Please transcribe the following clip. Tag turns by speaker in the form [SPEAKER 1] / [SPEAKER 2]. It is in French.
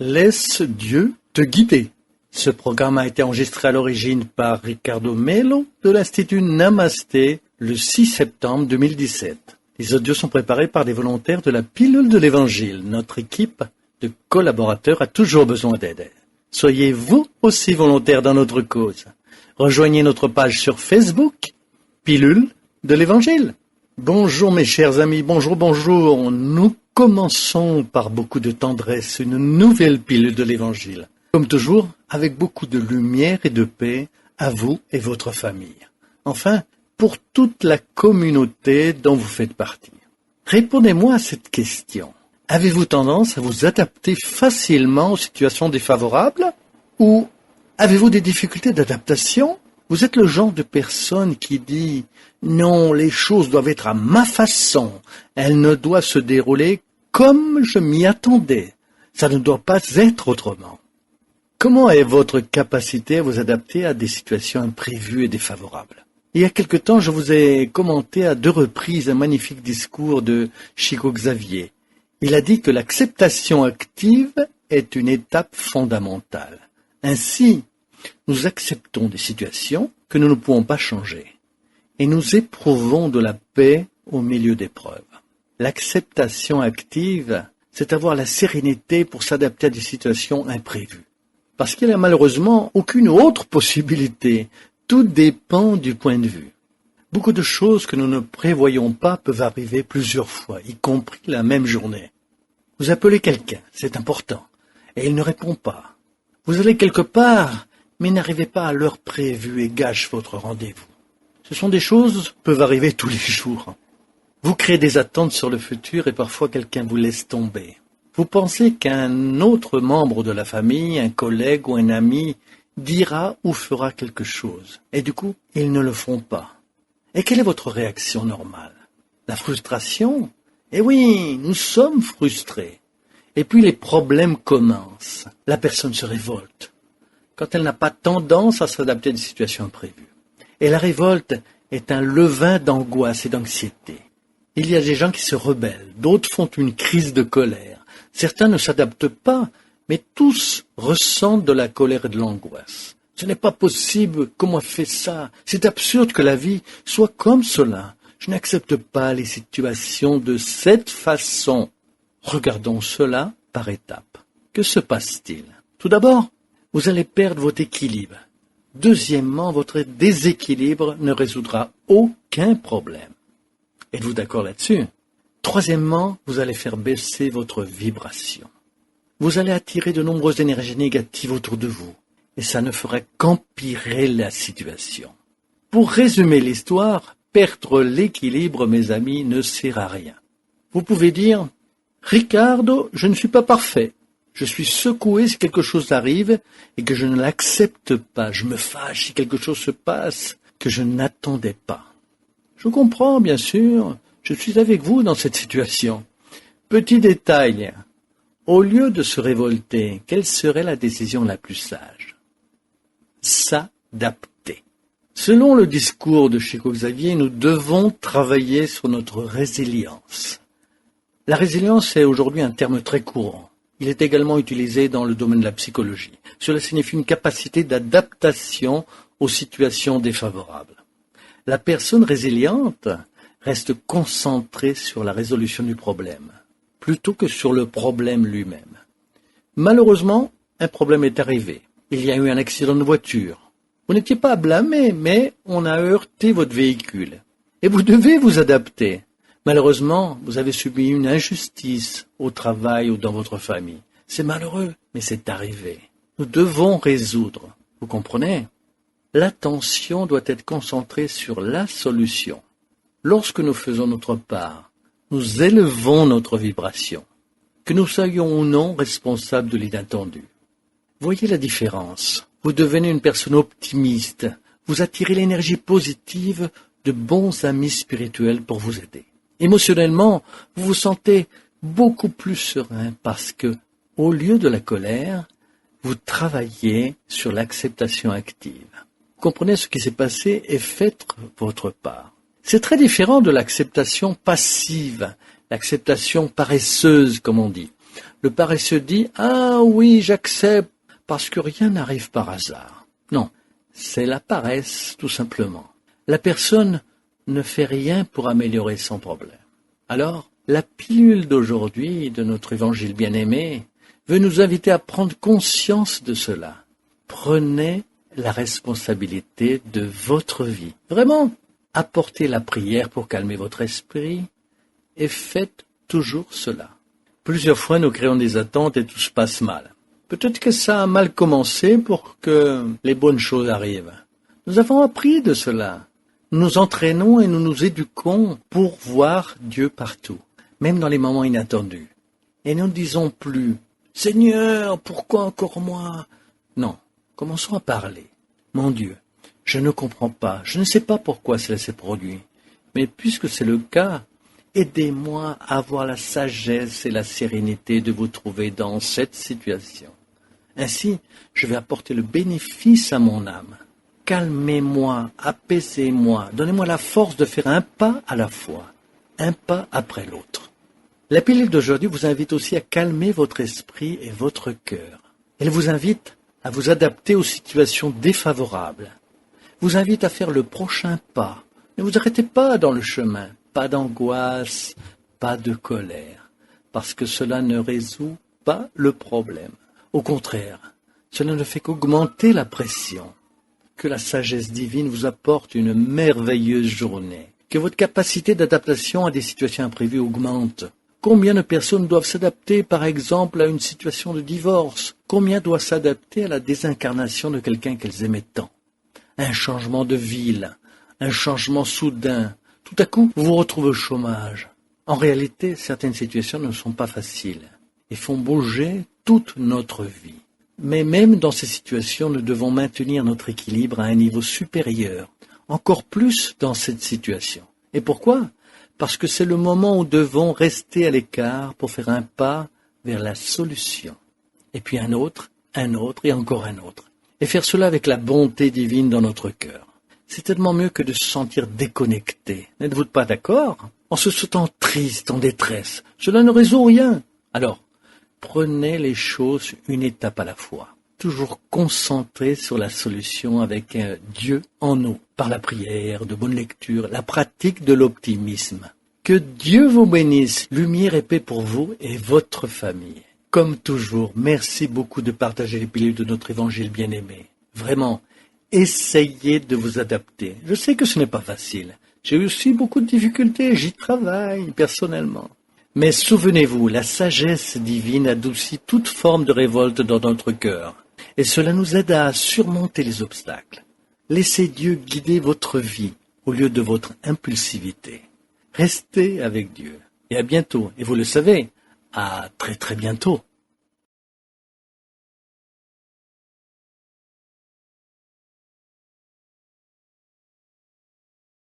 [SPEAKER 1] Laisse Dieu te guider. Ce programme a été enregistré à l'origine par Ricardo Melo de l'Institut Namasté le 6 septembre 2017. Les audios sont préparés par des volontaires de la pilule de l'Évangile. Notre équipe de collaborateurs a toujours besoin d'aide. Soyez vous aussi volontaires dans notre cause. Rejoignez notre page sur Facebook, Pilule de l'Évangile. Bonjour mes chers amis, bonjour. Nous commençons par beaucoup de tendresse une nouvelle pilule de l'Évangile. Comme toujours, avec beaucoup de lumière et de paix à vous et votre famille. Enfin, pour toute la communauté dont vous faites partie. Répondez-moi à cette question. Avez-vous tendance à vous adapter facilement aux situations défavorables? Ou avez-vous des difficultés d'adaptation? Vous êtes le genre de personne qui dit « Non, les choses doivent être à ma façon. Elles ne doivent se dérouler comme je m'y attendais. Ça ne doit pas être autrement. » Comment est votre capacité à vous adapter à des situations imprévues et défavorables? Il y a quelque temps, je vous ai commenté à 2 reprises un magnifique discours de Chico Xavier. Il a dit que l'acceptation active est une étape fondamentale. Ainsi, nous acceptons des situations que nous ne pouvons pas changer et nous éprouvons de la paix au milieu d'épreuves. L'acceptation active, c'est avoir la sérénité pour s'adapter à des situations imprévues. Parce qu'il n'y a malheureusement aucune autre possibilité. Tout dépend du point de vue. Beaucoup de choses que nous ne prévoyons pas peuvent arriver plusieurs fois, y compris la même journée. Vous appelez quelqu'un, c'est important, et il ne répond pas. Vous allez quelque part, mais n'arrivez pas à l'heure prévue et gâche votre rendez-vous. Ce sont des choses qui peuvent arriver tous les jours. Vous créez des attentes sur le futur et parfois quelqu'un vous laisse tomber. Vous pensez qu'un autre membre de la famille, un collègue ou un ami, dira ou fera quelque chose. Et du coup, ils ne le font pas. Et quelle est votre réaction normale? La frustration? Eh oui, nous sommes frustrés. Et puis les problèmes commencent. La personne se révolte. Quand elle n'a pas tendance à s'adapter à des situations imprévues. Et la révolte est un levain d'angoisse et d'anxiété. Il y a des gens qui se rebellent, d'autres font une crise de colère. Certains ne s'adaptent pas, mais tous ressentent de la colère et de l'angoisse. Ce n'est pas possible, comment on fait ça? C'est absurde que la vie soit comme cela. Je n'accepte pas les situations de cette façon. Regardons cela par étapes. Que se passe-t-il? Tout d'abord, vous allez perdre votre équilibre. Deuxièmement, votre déséquilibre ne résoudra aucun problème. Êtes-vous d'accord là-dessus? Troisièmement, vous allez faire baisser votre vibration. Vous allez attirer de nombreuses énergies négatives autour de vous, et ça ne fera qu'empirer la situation. Pour résumer l'histoire, perdre l'équilibre, mes amis, ne sert à rien. Vous pouvez dire « Ricardo, je ne suis pas parfait. Je suis secoué si quelque chose arrive et que je ne l'accepte pas. Je me fâche si quelque chose se passe que je n'attendais pas. » Je comprends, bien sûr. Je suis avec vous dans cette situation. Petit détail. Au lieu de se révolter, quelle serait la décision la plus sage? S'adapter. Selon le discours de Chico Xavier, nous devons travailler sur notre résilience. La résilience est aujourd'hui un terme très courant. Il est également utilisé dans le domaine de la psychologie. Cela signifie une capacité d'adaptation aux situations défavorables. La personne résiliente reste concentrée sur la résolution du problème, plutôt que sur le problème lui-même. Malheureusement, un problème est arrivé. Il y a eu un accident de voiture. Vous n'étiez pas à blâmer, mais on a heurté votre véhicule. Et vous devez vous adapter. Malheureusement, vous avez subi une injustice au travail ou dans votre famille. C'est malheureux, mais c'est arrivé. Nous devons résoudre. Vous comprenez? L'attention doit être concentrée sur la solution. Lorsque nous faisons notre part, nous élevons notre vibration, que nous soyons ou non responsables de l'inattendu. Voyez la différence. Vous devenez une personne optimiste. Vous attirez l'énergie positive de bons amis spirituels pour vous aider. Émotionnellement, vous vous sentez beaucoup plus serein parce que, au lieu de la colère, vous travaillez sur l'acceptation active. Vous comprenez ce qui s'est passé et faites votre part. C'est très différent de l'acceptation passive, l'acceptation paresseuse, comme on dit. Le paresseux dit « Ah oui, j'accepte, parce que rien n'arrive par hasard. » Non, c'est la paresse, tout simplement. La personne ne fait rien pour améliorer son problème. Alors, la pilule d'aujourd'hui, de notre évangile bien-aimé, veut nous inviter à prendre conscience de cela. Prenez la responsabilité de votre vie. Vraiment, apportez la prière pour calmer votre esprit et faites toujours cela. Plusieurs fois, nous créons des attentes et tout se passe mal. Peut-être que ça a mal commencé pour que les bonnes choses arrivent. Nous avons appris de cela. Nous nous entraînons et nous nous éduquons pour voir Dieu partout, même dans les moments inattendus. Et nous ne disons plus « Seigneur, pourquoi encore moi ?» Non, commençons à parler. « Mon Dieu, je ne comprends pas, je ne sais pas pourquoi cela s'est produit. Mais puisque c'est le cas, aidez-moi à avoir la sagesse et la sérénité de vous trouver dans cette situation. Ainsi, je vais apporter le bénéfice à mon âme. Calmez-moi, apaisez-moi, donnez-moi la force de faire un pas à la fois, un pas après l'autre. » La pilule d'aujourd'hui vous invite aussi à calmer votre esprit et votre cœur. Elle vous invite à vous adapter aux situations défavorables. Vous invite à faire le prochain pas. Ne vous arrêtez pas dans le chemin. Pas d'angoisse, pas de colère, parce que cela ne résout pas le problème. Au contraire, cela ne fait qu'augmenter la pression. Que la sagesse divine vous apporte une merveilleuse journée. Que votre capacité d'adaptation à des situations imprévues augmente. Combien de personnes doivent s'adapter, par exemple, à une situation de divorce? Combien doivent s'adapter à la désincarnation de quelqu'un qu'elles aimaient tant? Un changement de ville, un changement soudain. Tout à coup, vous vous retrouvez au chômage. En réalité, certaines situations ne sont pas faciles et font bouger toute notre vie. Mais même dans ces situations, nous devons maintenir notre équilibre à un niveau supérieur, encore plus dans cette situation. Et pourquoi? Parce que c'est le moment où nous devons rester à l'écart pour faire un pas vers la solution. Et puis un autre et encore un autre. Et faire cela avec la bonté divine dans notre cœur. C'est tellement mieux que de se sentir déconnecté. N'êtes-vous pas d'accord? En se sentant triste, en détresse, cela ne résout rien. Alors, prenez les choses une étape à la fois. Toujours concentré sur la solution avec un Dieu en nous, par la prière, de bonnes lectures, la pratique de l'optimisme. Que Dieu vous bénisse, lumière et paix pour vous et votre famille. Comme toujours, merci beaucoup de partager les pilules de notre évangile bien-aimé. Vraiment, essayez de vous adapter. Je sais que ce n'est pas facile. J'ai eu aussi beaucoup de difficultés, j'y travaille personnellement. Mais souvenez-vous, la sagesse divine adoucit toute forme de révolte dans notre cœur. Et cela nous aide à surmonter les obstacles. Laissez Dieu guider votre vie au lieu de votre impulsivité. Restez avec Dieu. Et à bientôt. Et vous le savez, à très très bientôt.